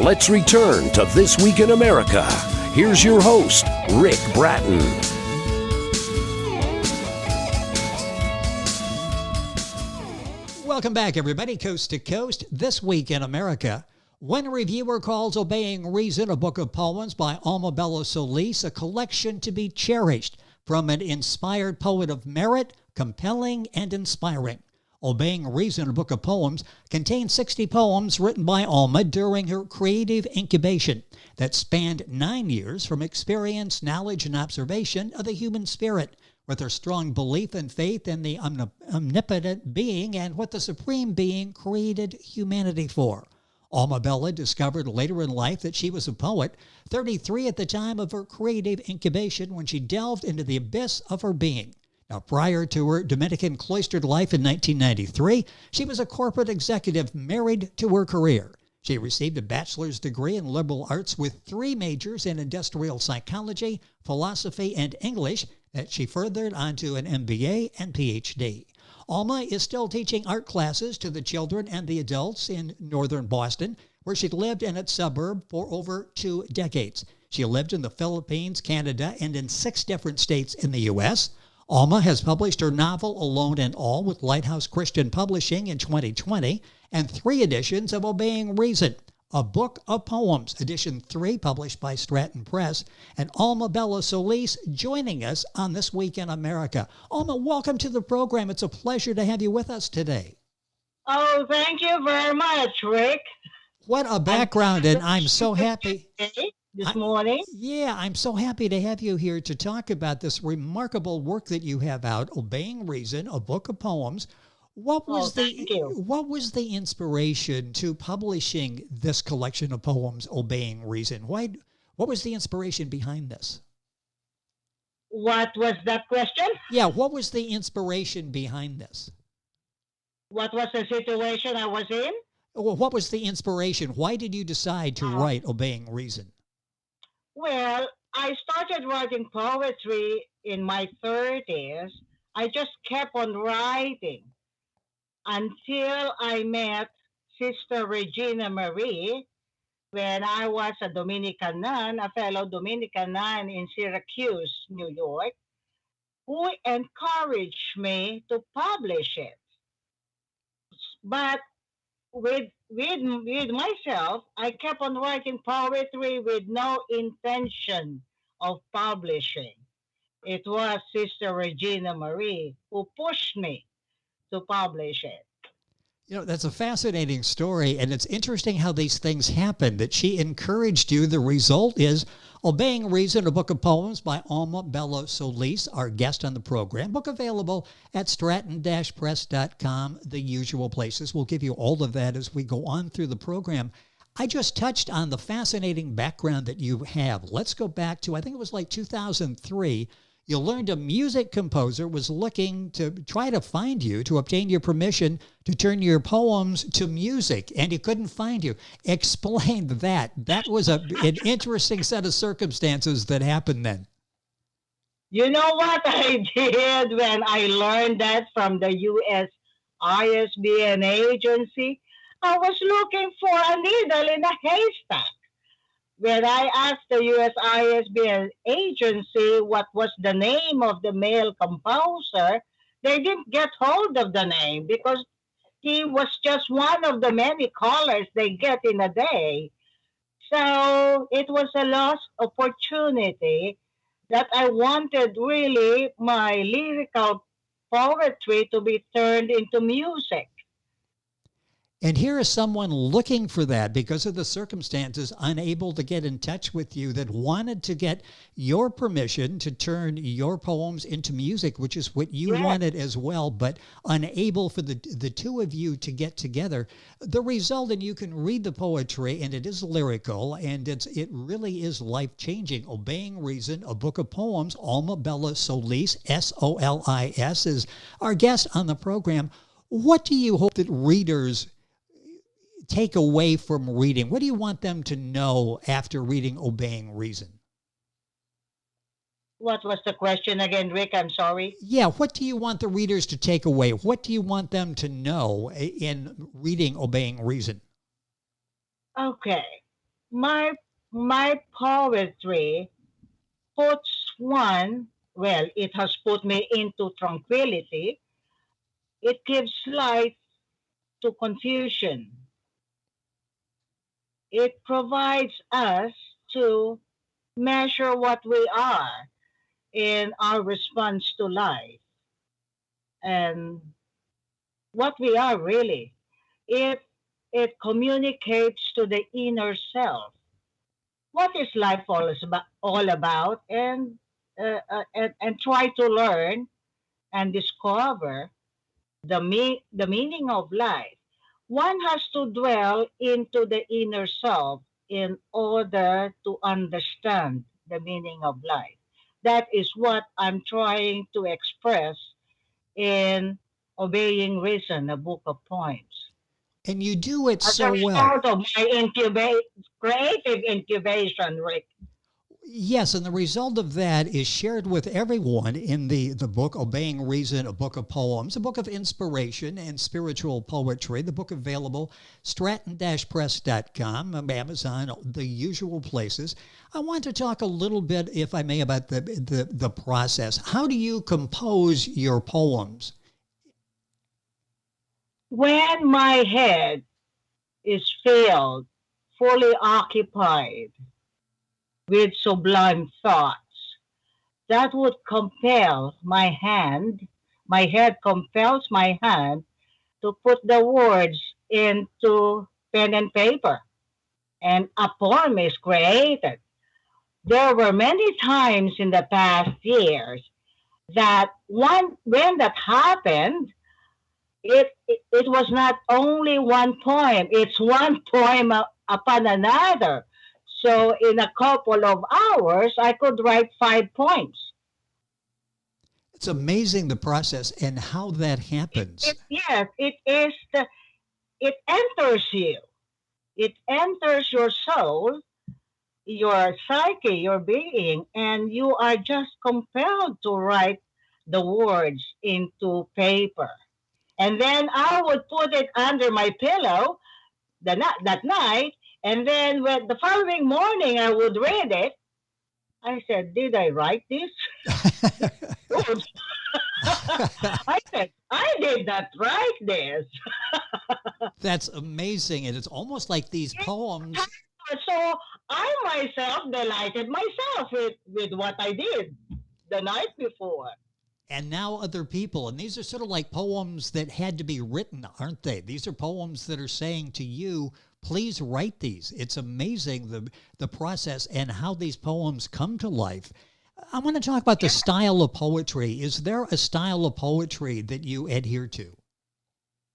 Let's return to This Week in America. Here's your host, Rick Bratton. Welcome back, everybody, coast to coast. This Week in America. When a reviewer calls Obeying Reason a book of poems by Alma Solis, a collection to be cherished from an inspired poet of merit, compelling and inspiring. Obeying Reason, a book of poems, contains 60 poems written by Alma during her creative incubation that spanned 9 years from experience, knowledge, and observation of the human spirit, with her strong belief and faith in the omnipotent being and what the Supreme Being created humanity for. Alma discovered later in life that she was a poet, 33 at the time of her creative incubation when she delved into the abyss of her being. Now, prior to her Dominican cloistered life in 1993, she was a corporate executive married to her career. She received a bachelor's degree in liberal arts with 3 majors in industrial psychology, philosophy, and English that she furthered onto an MBA and PhD. Alma is still teaching art classes to the children and the adults in northern Boston, where she lived in its suburb for over 2 decades. She lived in the Philippines, Canada, and in 6 different states in the U.S. Alma has published her novel Alone and All with Lighthouse Christian Publishing in 2020 and 3 editions of Obeying Reason, a book of poems, edition 3 published by Stratton Press, and Alma Solis joining us on This Week in America. Alma, welcome to the program. It's a pleasure to have you with us today. Oh, thank you very much, Rick. What a background, and I'm so happy. This morning. I'm so happy to have you here to talk about this remarkable work that you have out, Obeying Reason, a book of poems. What was the inspiration to publishing this collection of poems, Obeying Reason? What was the inspiration behind this? What was that question? Yeah, what was the inspiration behind this? What was the situation I was in? Well, what was the inspiration? Why did you decide to write Obeying Reason? Well, I started writing poetry in my 30s. I just kept on writing until I met Sister Regina Marie when I was a Dominican nun, a fellow Dominican nun in Syracuse, New York, who encouraged me to publish it. But with myself, I kept on writing poetry with no intention of publishing. It was Sister Regina Marie who pushed me to publish it. You know, that's a fascinating story, and it's interesting how these things happen, that she encouraged you. The result is Obeying Reason, a book of poems by Alma Solis, our guest on the program. Book available at stratton-press.com, the usual places. We'll give you all of that as we go on through the program. I just touched on the fascinating background that you have. Let's go back to, I think it was like 2003. You learned a music composer was looking to try to find you to obtain your permission to turn your poems to music, and he couldn't find you. Explain that. That was an interesting set of circumstances that happened then. You know what I did when I learned that from the U.S. ISBN agency? I was looking for a needle in a haystack. When I asked the U.S. ISBN agency what was the name of the male composer, they didn't get hold of the name because he was just one of the many callers they get in a day. So it was a lost opportunity that I wanted really my lyrical poetry to be turned into music. And here is someone looking for that because of the circumstances, unable to get in touch with you, that wanted to get your permission to turn your poems into music, which is what you wanted as well, but unable for the two of you to get together. The result, and you can read the poetry, and it is lyrical, and it really is life-changing. Obeying Reason, a book of poems. Alma Solis, S-O-L-I-S, is our guest on the program. What do you hope that readers take away from reading? What do you want them to know after reading Obeying Reason? What was the question again, Rick? I'm sorry. Yeah, what do you want the readers to take away? What do you want them to know in reading Obeying Reason? Okay. my my poetry puts one, well, it has put me into tranquility. It gives light to confusion. It provides us to measure what we are in our response to life and what we are really. It communicates to the inner self. What is life all about? And try to learn and discover the meaning of life. One has to dwell into the inner self in order to understand the meaning of life. That is what I'm trying to express in Obeying Reason, a book of poems. And you do it As a so well. result of my creative incubation, Rick. Yes, and the result of that is shared with everyone in the book, Obeying Reason, a book of poems, a book of inspiration and spiritual poetry. The book available, stratton-press.com, Amazon, the usual places. I want to talk a little bit, if I may, about the process. How do you compose your poems? When my head is filled, fully occupied with sublime thoughts, that would compel my head compels my hand to put the words into pen and paper, and a poem is created. There were many times in the past years that when that happened, it was not only one poem, it's one poem upon another. So in a couple of hours, I could write 5 poems. It's amazing the process and how that happens. Yes, it enters you. It enters your soul, your psyche, your being, and you are just compelled to write the words into paper. And then I would put it under my pillow that night, and then when the following morning I would read it. I said, "Did I write this?" Oops. I said, "I did not write this." That's amazing. And it's almost like these poems. So I myself delighted myself with what I did the night before. And now other people. And these are sort of like poems that had to be written, aren't they? These are poems that are saying to you, please write these. It's amazing the process and how these poems come to life. I want to talk about the style of poetry. Is there a style of poetry that you adhere to?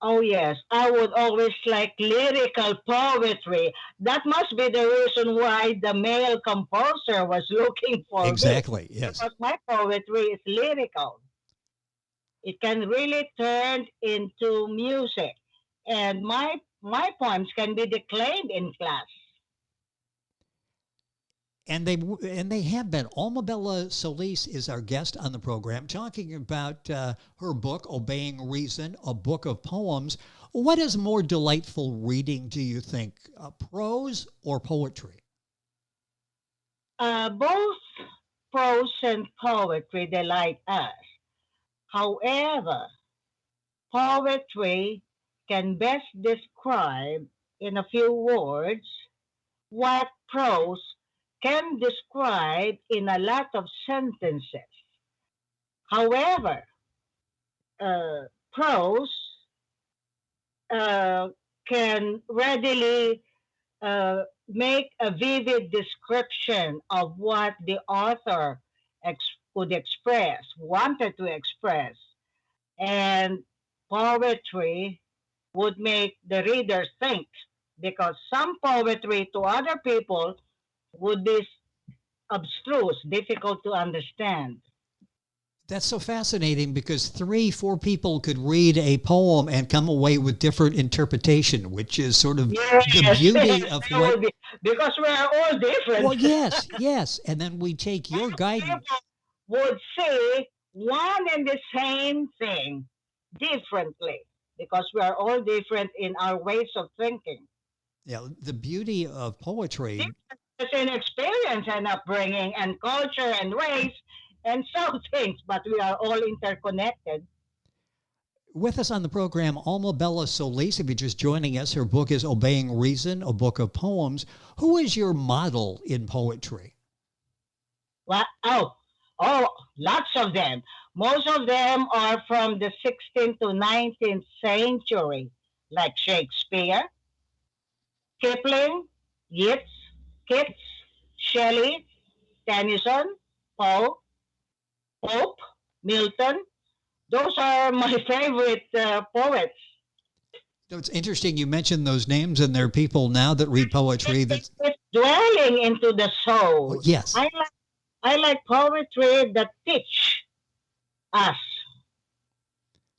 Oh yes, I would always like lyrical poetry. That must be the reason why the male composer was looking for Exactly, me. yes. Because my poetry is lyrical. It can really turn into music, and my poems can be declaimed in class. And they have been. Alma Solis is our guest on the program, talking about her book, Obeying Reason, a book of poems. What is more delightful reading, do you think, prose or poetry? Both prose and poetry delight us. However, poetry can best describe in a few words what prose can describe in a lot of sentences. However, prose uh, can readily make a vivid description of what the author could express, wanted to express, and poetry would make the reader think, because some poetry to other people would be abstruse, difficult to understand. That's so fascinating because 3, 4 people could read a poem and come away with different interpretation, which is sort of the Yes, beauty of that what. would be, because we are all different. Well, yes, yes. And then we take your guidance. People would say one and the same thing differently, because we are all different in our ways of thinking. Yeah, the beauty of poetry. It's an experience and upbringing and culture and race and some things, but we are all interconnected. With us on the program, Alma Bella Solis. If you're just joining us, her book is Obeying Reason, a book of poems. Who is your model in poetry? What? Oh, lots of them. Most of them are from the 16th to 19th century, like Shakespeare, Kipling, Yeats, Keats, Shelley, Tennyson, Pope, Milton. Those are my favorite poets. It's interesting you mentioned those names, and there are people now that read poetry that's It's dwelling into the soul. yes. I like poetry that teach us.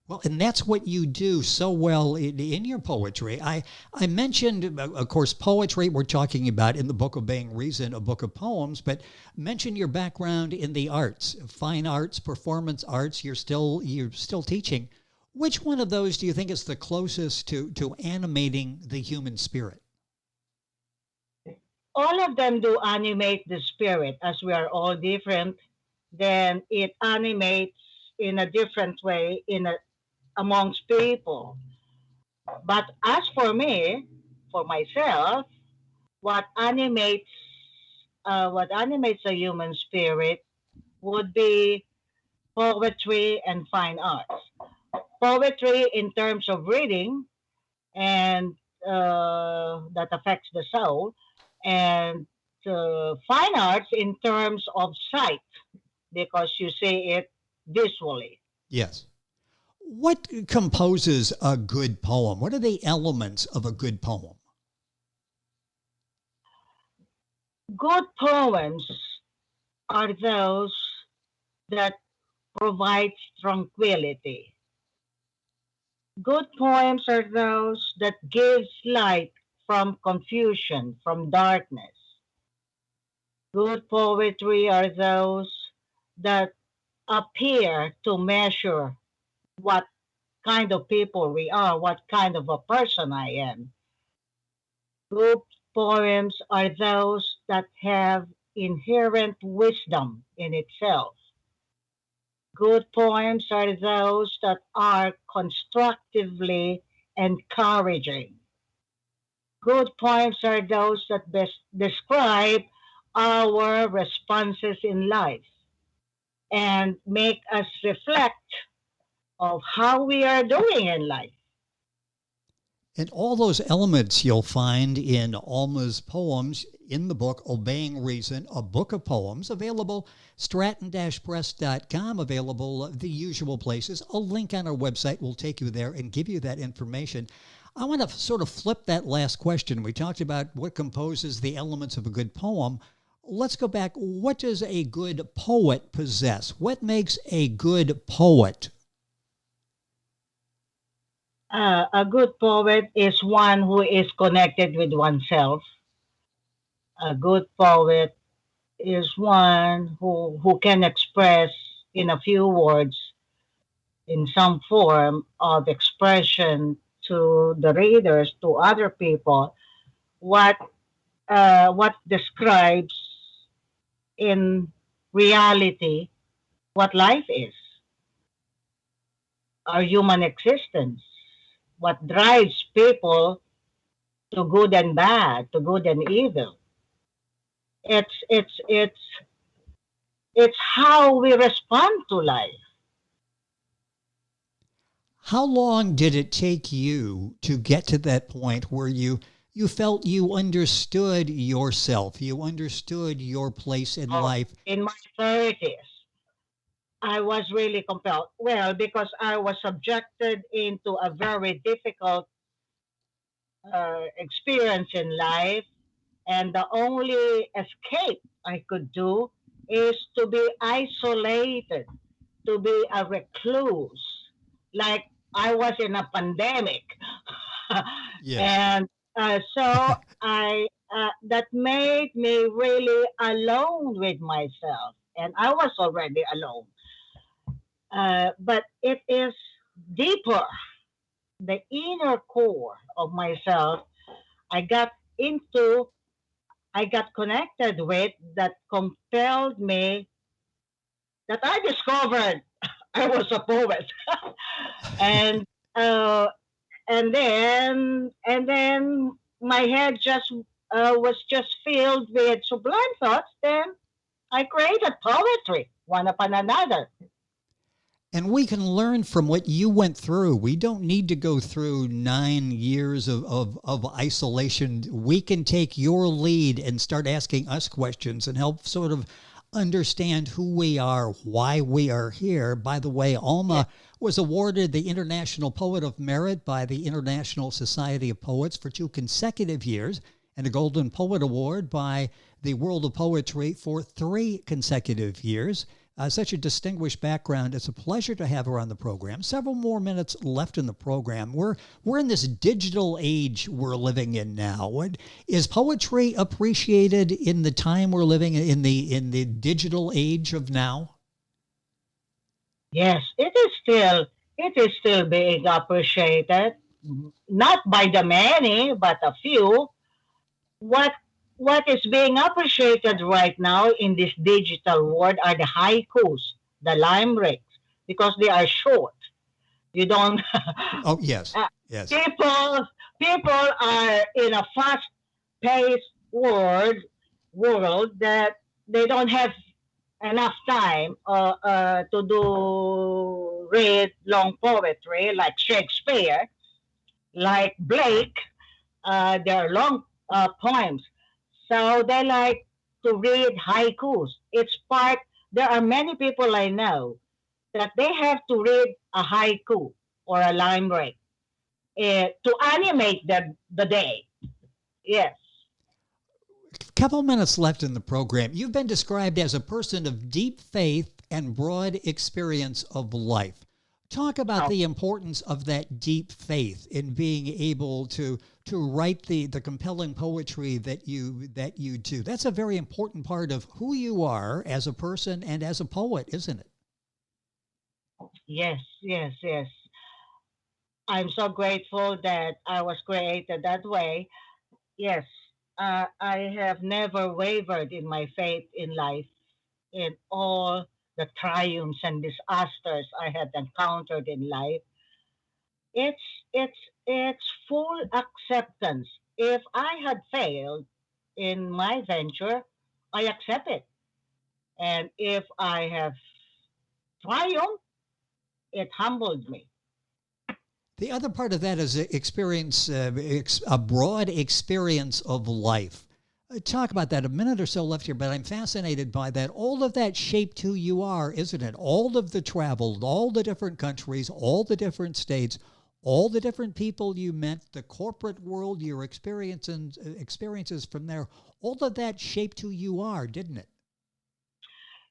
Well, and that's what you do so well in your poetry. I mentioned, of course, poetry we're talking about in the book Obeying Reason, a book of poems, but mention your background in the arts, fine arts, performance arts. You're still teaching. Which one of those do you think is the closest to animating the human spirit? All of them do animate the spirit, as we are all different. Then it animates in a different way amongst people. But as for me, for myself, what animates the human spirit would be poetry and fine arts. Poetry in terms of reading, and that affects the soul, and fine arts in terms of sight, because you see it visually. Yes. What composes a good poem? What are the elements of a good poem? Good poems are those that provide tranquility. Good poems are those that gives light from confusion, from darkness. Good poetry are those that appear to measure what kind of people we are, what kind of a person I am. Good poems are those that have inherent wisdom in itself. Good poems are those that are constructively encouraging. Good poems are those that best describe our responses in life and make us reflect of how we are doing in life. And all those elements you'll find in Alma's poems in the book Obeying Reason, a book of poems, available stratton-press.com, available the usual places. A link on our website will take you there and give you that information. I want to sort of flip that last question. We talked about what composes the elements of a good poem. Let's go back. What does a good poet possess? What makes a good poet? A good poet is one who is connected with oneself. A good poet is one who can express in a few words, in some form of expression to the readers, to other people, what describes in reality what life is, our human existence, what drives people to good and bad, to good and evil. It's it's it's it's how we respond to life. How long did it take you to get to that point where you felt you understood yourself, you understood your place in life? In my 30s, I was really compelled. Well, because I was subjected into a very difficult experience in life, and the only escape I could do is to be isolated, to be a recluse, like I was in a pandemic. Yes. And so I that made me really alone with myself, and I was already alone. But it is deeper, the inner core of myself. I got into, I got connected with, that compelled me, that I discovered I was a poet. and uh, and then my head just was just filled with sublime thoughts. Then I created poetry, one upon another. And we can learn from what you went through. We don't need to go through 9 years of isolation. We can take your lead and start asking us questions and help sort of understand who we are, why we are here. By the way, Alma was awarded the International Poet of Merit by the International Society of Poets for 2 consecutive years, and a Golden Poet Award by the World of Poetry for 3 consecutive years. Such a distinguished background. It's a pleasure to have her on the program. Several more minutes left in the program. We're in this digital age we're living in now. Is poetry appreciated in the time we're living in the digital age of now? Yes, it is still being appreciated, not by the many, but a few. What what is being appreciated right now in this digital world are the haikus, the limericks, because they are short. You don't. Oh, yes. uh, Yes. people are in a fast-paced world that they don't have enough time to do read long poetry like Shakespeare, like Blake. Their long poems. So they like to read haikus. It's part, there are many people I know that they have to read a haiku or a limerick to animate the day. Yes. Couple minutes left in the program. You've been described as a person of deep faith and broad experience of life. Talk about the importance of that deep faith in being able to write the compelling poetry that you do. That's a very important part of who you are as a person and as a poet, isn't it? Yes, yes, yes. I'm so grateful that I was created that way. Yes, I have never wavered in my faith in life, in all the triumphs and disasters I had encountered in life. It's it's it's full acceptance. If I had failed in my venture, I accept it. And if I have triumphed, it humbled me. The other part of that is experience, a broad experience of life. Talk about that. A minute or so left here, but I'm fascinated by that. All of that shaped who you are, isn't it? All of the travel, all the different countries, all the different states, all the different people you met, the corporate world, your experiences from there, all of that shaped who you are, didn't it?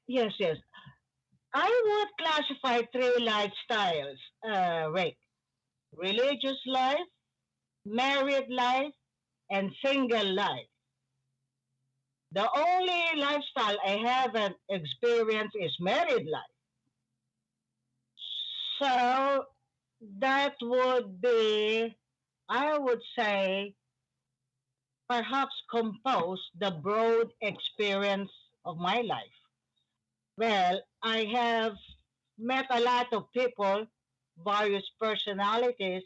Yes, yes. I would classify 3 lifestyles, Rick. Religious life, married life, and single life. The only lifestyle I haven't experienced is married life. So that would be, I would say, perhaps compose the broad experience of my life. Well, I have met a lot of people, various personalities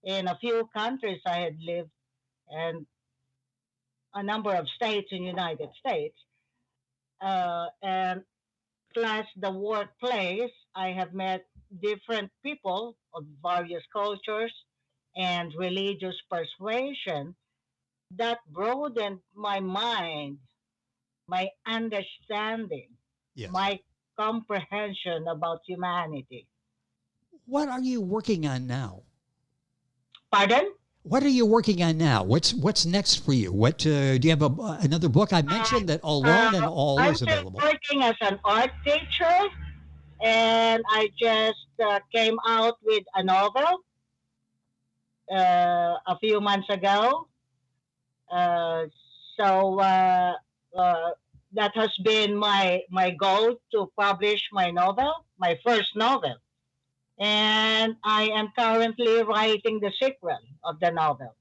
in a few countries I had lived, and a number of states in the United States. And plus the workplace, I have met different people of various cultures and religious persuasion that broadened my mind, my understanding, Yes. my comprehension about humanity. What are you working on now? Pardon? What are you working on now? What's next for you? What do you have another book? I Uh, mentioned that Alone and All I'm is still available. working as an art teacher, and I just came out with a novel a few months ago. Uh, so uh, that has been my goal, to publish my novel, my first novel, and I am currently writing the sequel of the novel.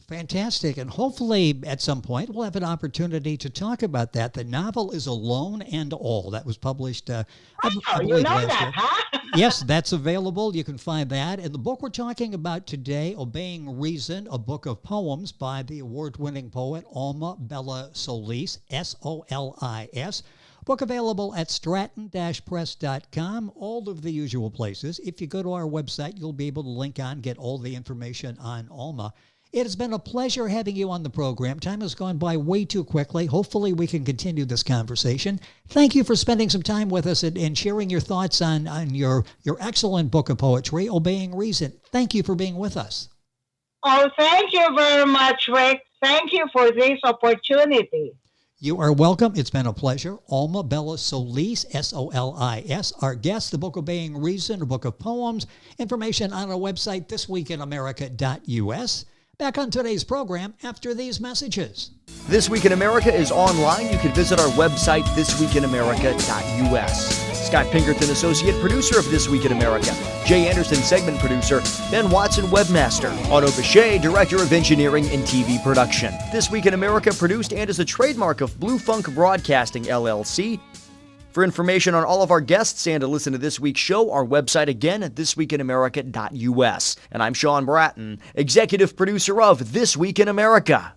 Fantastic. And hopefully at some point we'll have an opportunity to talk about that. The novel is Alone and All. That was published, I You believe know last that, year. huh? Yes, that's available. You can find that. And the book we're talking about today, Obeying Reason, a book of poems by the award-winning poet Alma Bella Solis, S-O-L-I-S. Book available at stratton-press.com, all of the usual places. If you go to our website, you'll be able to link on, get all the information on Alma. It has been a pleasure having you on the program. Time has gone by way too quickly. Hopefully we can continue this conversation. Thank you for spending some time with us and sharing your thoughts on your excellent book of poetry, Obeying Reason. Thank you for being with us. Oh, thank you very much, Rick. Thank you for this opportunity. You are welcome. It's been a pleasure. Alma Bella Solis, S-O-L-I-S. Our guest, the book Obeying Reason, a book of poems. Information on our website, thisweekinamerica.us. Back on today's program after these messages. This Week in America is online. You can visit our website, thisweekinamerica.us. Scott Pinkerton, associate producer of This Week in America. Jay Anderson, segment producer. Ben Watson, webmaster. Otto Bechet, director of engineering and TV production. This Week in America produced and is a trademark of Blue Funk Broadcasting, LLC. For information on all of our guests and to listen to this week's show, our website again at thisweekinamerica.us. And I'm Sean Bratton, executive producer of This Week in America.